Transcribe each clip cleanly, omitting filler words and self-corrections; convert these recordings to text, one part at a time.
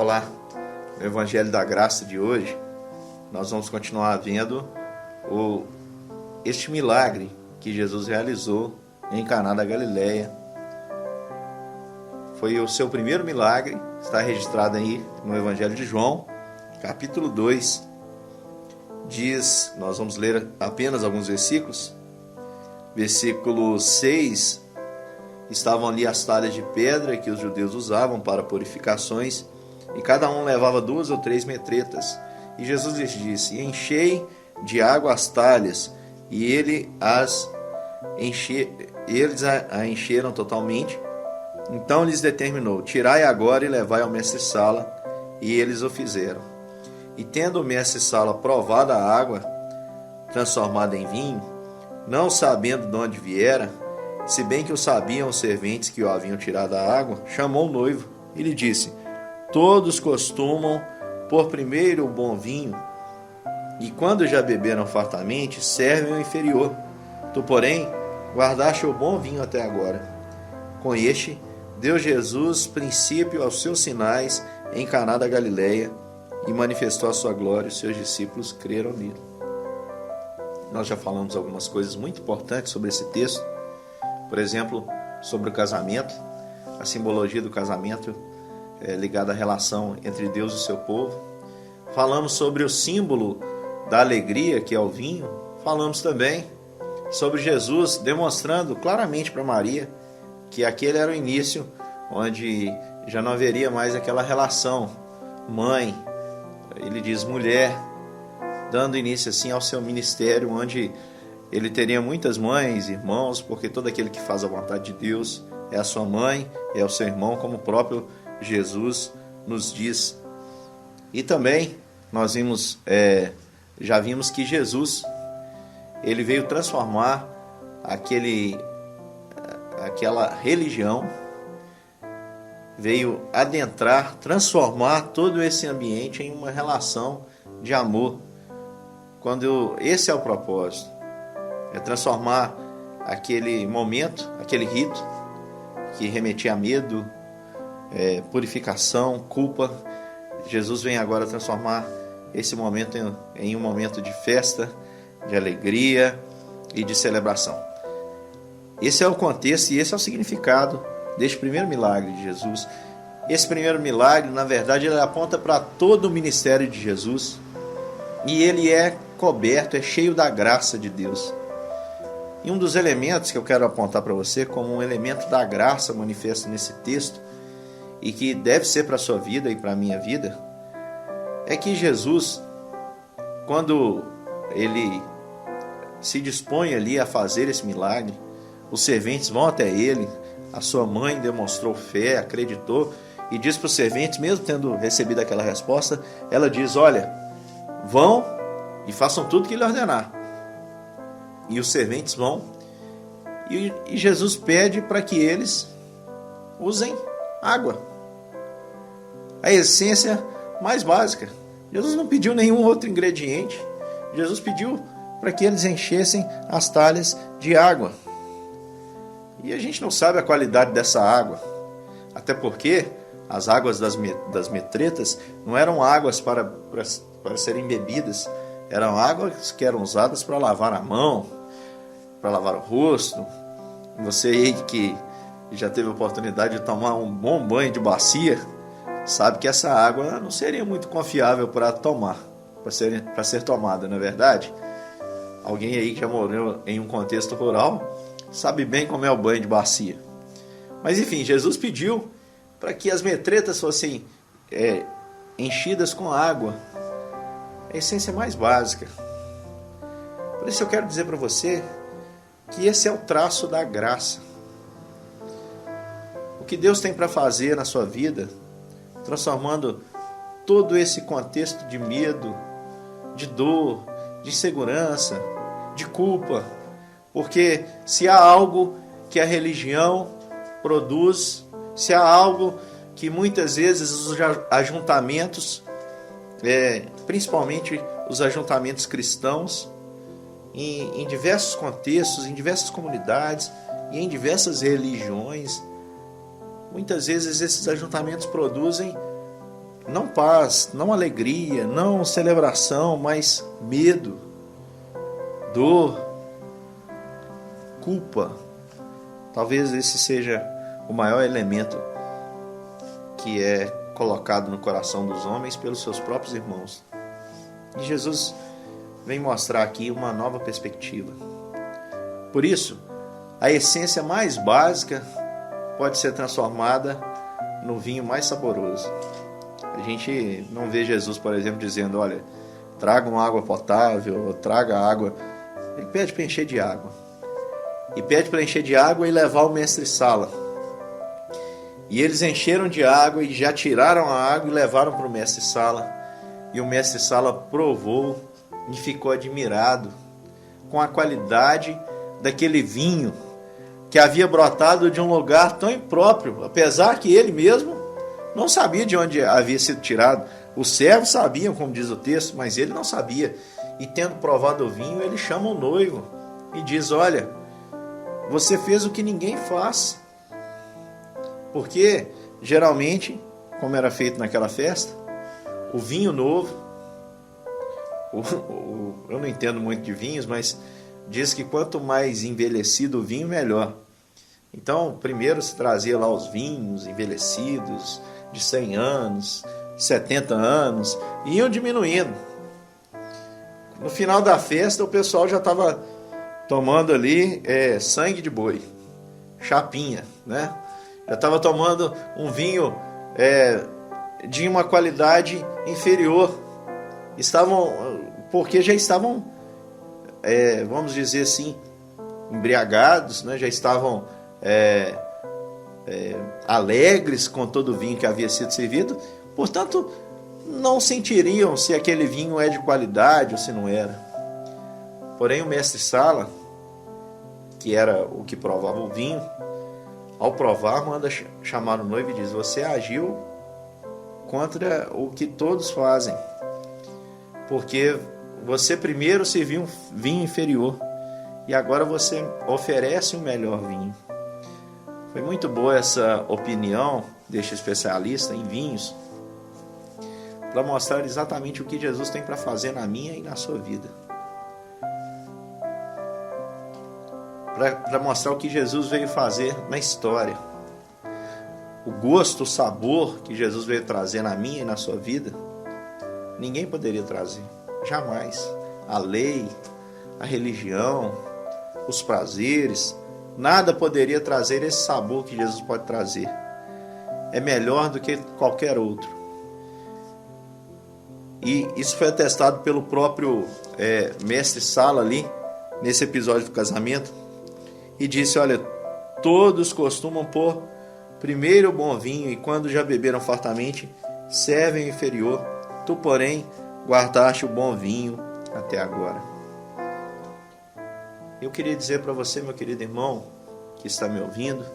Olá, no Evangelho da Graça de hoje, nós vamos continuar vendo este milagre que Jesus realizou em Caná da Galileia. Foi o seu primeiro milagre, está registrado aí no Evangelho de João, capítulo 2. Diz, nós vamos ler apenas alguns versículos. Versículo 6, estavam ali as talhas de pedra que os judeus usavam para purificações, e cada um levava 2 ou 3 metretas. E Jesus lhes disse: enchei de água as talhas, e eles a encheram totalmente. Então lhes determinou: tirai agora e levai ao mestre-sala. E eles o fizeram. E tendo o mestre-sala provado a água transformada em vinho, não sabendo de onde viera, se bem que o sabiam os serventes que o haviam tirado da água, chamou o noivo e lhe disse: todos costumam pôr primeiro o bom vinho, e quando já beberam fartamente, servem o inferior. Tu, porém, guardaste o bom vinho até agora. Com este, deu Jesus princípio aos seus sinais em Caná da Galileia, e manifestou a sua glória, e os seus discípulos creram nele. Nós já falamos algumas coisas muito importantes sobre esse texto. Por exemplo, sobre o casamento, a simbologia do casamento ligada à relação entre Deus e o seu povo. Falamos sobre o símbolo da alegria, que é o vinho. Falamos também sobre Jesus demonstrando claramente para Maria que aquele era o início onde já não haveria mais aquela relação mãe, ele diz mulher, dando início assim ao seu ministério, onde ele teria muitas mães, irmãos, porque todo aquele que faz a vontade de Deus é a sua mãe, é o seu irmão, como o próprio Jesus nos diz. E também nós já vimos que Jesus, ele veio transformar aquela religião, veio adentrar, transformar todo esse ambiente em uma relação de amor. Quando esse é o propósito, é transformar aquele momento, aquele rito que remetia a medo, purificação, culpa. Jesus vem agora transformar esse momento em um momento de festa, de alegria e de celebração. Esse é o contexto e esse é o significado deste primeiro milagre de Jesus. Esse primeiro milagre, na verdade, ele aponta para todo o ministério de Jesus, e ele é coberto, é cheio da graça de Deus. E um dos elementos que eu quero apontar para você como um elemento da graça manifesto nesse texto, e que deve ser para a sua vida e para a minha vida, é que Jesus, quando ele se dispõe ali a fazer esse milagre, os serventes vão até ele, a sua mãe demonstrou fé, acreditou, e diz para os serventes, mesmo tendo recebido aquela resposta, ela diz: olha, vão e façam tudo que ele ordenar. E os serventes vão, e Jesus pede para que eles usem água. A essência mais básica. Jesus não pediu nenhum outro ingrediente. Jesus pediu para que eles enchessem as talhas de água. E a gente não sabe a qualidade dessa água, até porque as águas das metretas não eram águas para serem bebidas, eram águas que eram usadas para lavar a mão, para lavar o rosto. Você aí que já teve a oportunidade de tomar um bom banho de bacia, sabe que essa água não seria muito confiável para tomar, para ser tomada, não é verdade? Alguém aí que já morou em um contexto rural sabe bem como é o banho de bacia. Mas enfim, Jesus pediu para que as metretas fossem enchidas com água, a essência mais básica. Por isso eu quero dizer para você que esse é o traço da graça. O que Deus tem para fazer na sua vida, transformando todo esse contexto de medo, de dor, de insegurança, de culpa. Porque se há algo que a religião produz, se há algo que muitas vezes os ajuntamentos, principalmente os ajuntamentos cristãos, em diversos contextos, em diversas comunidades e em diversas religiões, muitas vezes esses ajuntamentos produzem não paz, não alegria, não celebração, mas medo, dor, culpa. Talvez esse seja o maior elemento que é colocado no coração dos homens pelos seus próprios irmãos. E Jesus vem mostrar aqui uma nova perspectiva. Por isso, a essência mais básica pode ser transformada no vinho mais saboroso. A gente não vê Jesus, por exemplo, dizendo, olha, tragam água potável, ou traga água. Ele pede para encher de água. E pede para encher de água e levar o mestre-sala. E eles encheram de água e já tiraram a água e levaram para o mestre-sala. E o mestre-sala provou e ficou admirado com a qualidade daquele vinho que havia brotado de um lugar tão impróprio, apesar que ele mesmo não sabia de onde havia sido tirado. Os servos sabiam, como diz o texto, mas ele não sabia. E tendo provado o vinho, ele chama o noivo e diz, olha, você fez o que ninguém faz. Porque, geralmente, como era feito naquela festa, o vinho novo, eu não entendo muito de vinhos, mas diz que quanto mais envelhecido o vinho, melhor. Então, primeiro se trazia lá os vinhos envelhecidos, de 100 anos, 70 anos, e iam diminuindo. No final da festa, o pessoal já estava tomando ali sangue de boi, chapinha, né? Já estava tomando um vinho de uma qualidade inferior. Porque já estavam, vamos dizer assim, embriagados, né? Já estavam alegres com todo o vinho que havia sido servido, portanto, não sentiriam se aquele vinho é de qualidade ou se não era. Porém, o mestre-sala, que era o que provava o vinho, ao provar, manda chamar o noivo e diz, você agiu contra o que todos fazem, porque você primeiro serviu um vinho inferior e agora você oferece um melhor vinho. Foi muito boa essa opinião deste especialista em vinhos para mostrar exatamente o que Jesus tem para fazer na minha e na sua vida. Para mostrar o que Jesus veio fazer na história. O gosto, o sabor que Jesus veio trazer na minha e na sua vida, ninguém poderia trazer. Jamais. A lei, a religião, os prazeres, nada poderia trazer esse sabor que Jesus pode trazer. É melhor do que qualquer outro. E isso foi atestado pelo próprio mestre-sala ali, nesse episódio do casamento, e disse, olha, todos costumam pôr primeiro o bom vinho, e quando já beberam fartamente, servem o inferior. Tu, porém, guardaste o bom vinho até agora. Eu queria dizer para você, meu querido irmão, que está me ouvindo,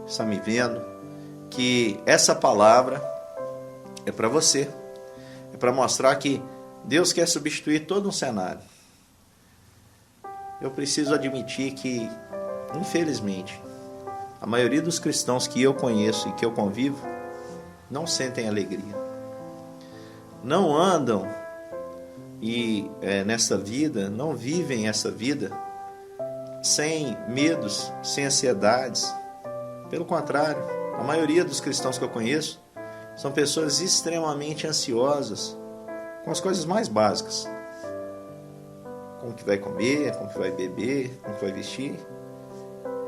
está me vendo, que essa palavra é para você. É para mostrar que Deus quer substituir todo um cenário. Eu preciso admitir que, infelizmente, a maioria dos cristãos que eu conheço e que eu convivo não sentem alegria. Não andam nessa vida, não vivem essa vida sem medos, sem ansiedades. Pelo contrário, a maioria dos cristãos que eu conheço são pessoas extremamente ansiosas com as coisas mais básicas. Com o que vai comer, com o que vai beber, com o que vai vestir.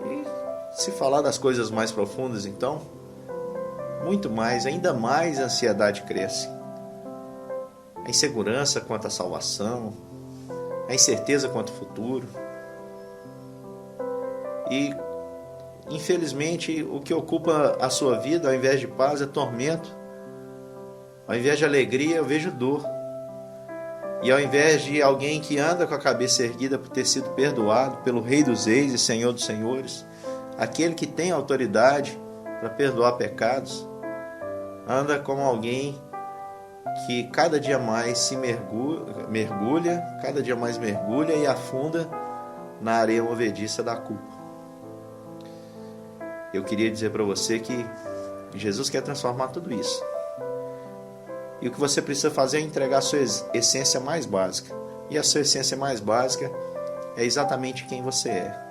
E se falar das coisas mais profundas, então, muito mais, ainda mais a ansiedade cresce. A insegurança quanto à salvação, a incerteza quanto ao futuro. E, infelizmente, o que ocupa a sua vida, ao invés de paz, é tormento. Ao invés de alegria, eu vejo dor. E ao invés de alguém que anda com a cabeça erguida por ter sido perdoado pelo Rei dos Reis e Senhor dos Senhores, aquele que tem autoridade para perdoar pecados, anda como alguém que cada dia mais se mergulha, cada dia mais mergulha e afunda na areia movediça da culpa. Eu queria dizer para você que Jesus quer transformar tudo isso. E o que você precisa fazer é entregar a sua essência mais básica. E a sua essência mais básica é exatamente quem você é.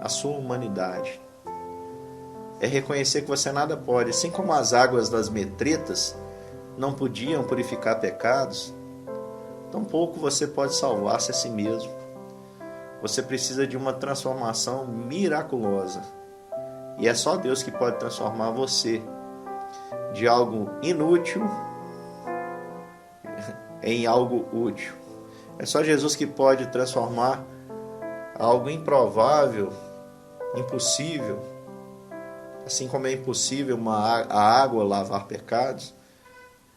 A sua humanidade. É reconhecer que você nada pode. Assim como as águas das metretas não podiam purificar pecados, tampouco você pode salvar-se a si mesmo. Você precisa de uma transformação miraculosa. E é só Deus que pode transformar você de algo inútil em algo útil. É só Jesus que pode transformar algo improvável, impossível, assim como é impossível a água lavar pecados.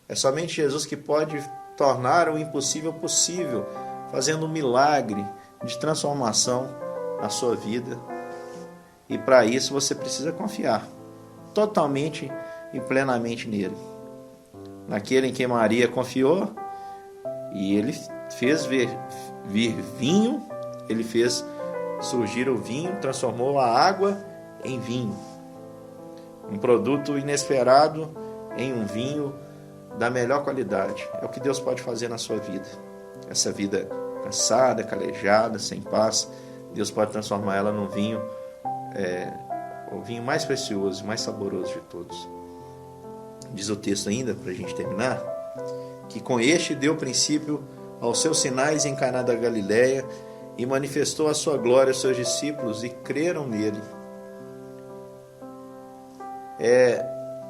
É somente Jesus que pode tornar o impossível possível, fazendo um milagre de transformação na sua vida. E para isso você precisa confiar totalmente e plenamente nele. Naquele em que Maria confiou, e ele fez vir vinho, ele fez surgir o vinho, transformou a água em vinho. Um produto inesperado em um vinho da melhor qualidade. É o que Deus pode fazer na sua vida. Essa vida cansada, calejada, sem paz, Deus pode transformar ela num vinho, o vinho mais precioso, mais saboroso de todos. Diz o texto ainda, para a gente terminar, que com este deu princípio aos seus sinais em Caná da Galileia e manifestou a sua glória aos seus discípulos e creram nele.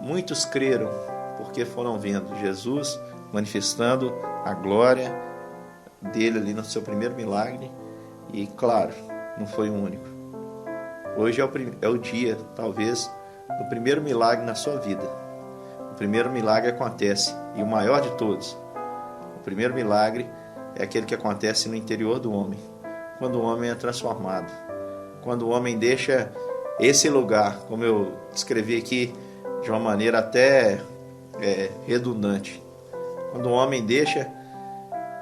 Muitos creram porque foram vendo Jesus manifestando a glória dele ali no seu primeiro milagre. E claro, não foi o único. Hoje é o dia, talvez, do primeiro milagre na sua vida. O primeiro milagre acontece, e o maior de todos. O primeiro milagre é aquele que acontece no interior do homem, quando o homem é transformado. Quando o homem deixa esse lugar, como eu descrevi aqui, de uma maneira até redundante. Quando o homem deixa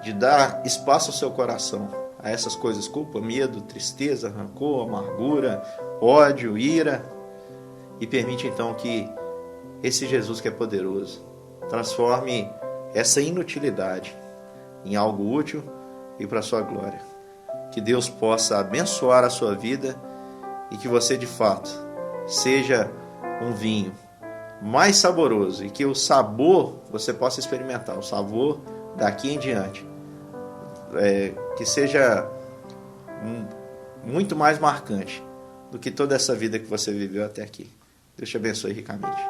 de dar espaço ao seu coração a essas coisas, culpa, medo, tristeza, rancor, amargura, ódio, ira, e permite então que esse Jesus que é poderoso transforme essa inutilidade em algo útil e para a sua glória. Que Deus possa abençoar a sua vida e que você de fato seja um vinho mais saboroso e que o sabor você possa experimentar, o sabor daqui em diante, que seja muito mais marcante do que toda essa vida que você viveu até aqui. Deus te abençoe ricamente.